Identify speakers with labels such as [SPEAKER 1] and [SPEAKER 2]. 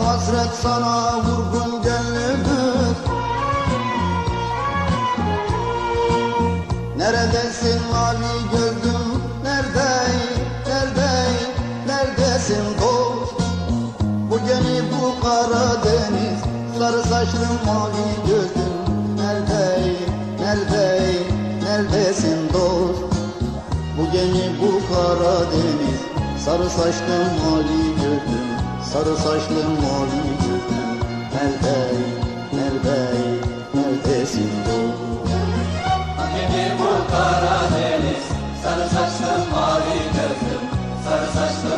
[SPEAKER 1] hasret sana vurgun gönlümüz. Neredesin mavi gözlüm, neredesin dost? Bu gemi bu Karadeniz, sarı saçlı mavi gözlüm, neredesin dost? Bu gemi bu Karadeniz, sarı saçlı mavi gözlüm, sarı saçlı mavi gözlüm, neredesin dost?
[SPEAKER 2] Gemi bu Karadeniz, sarı saçlı mavi gözlüm, sarı saçlı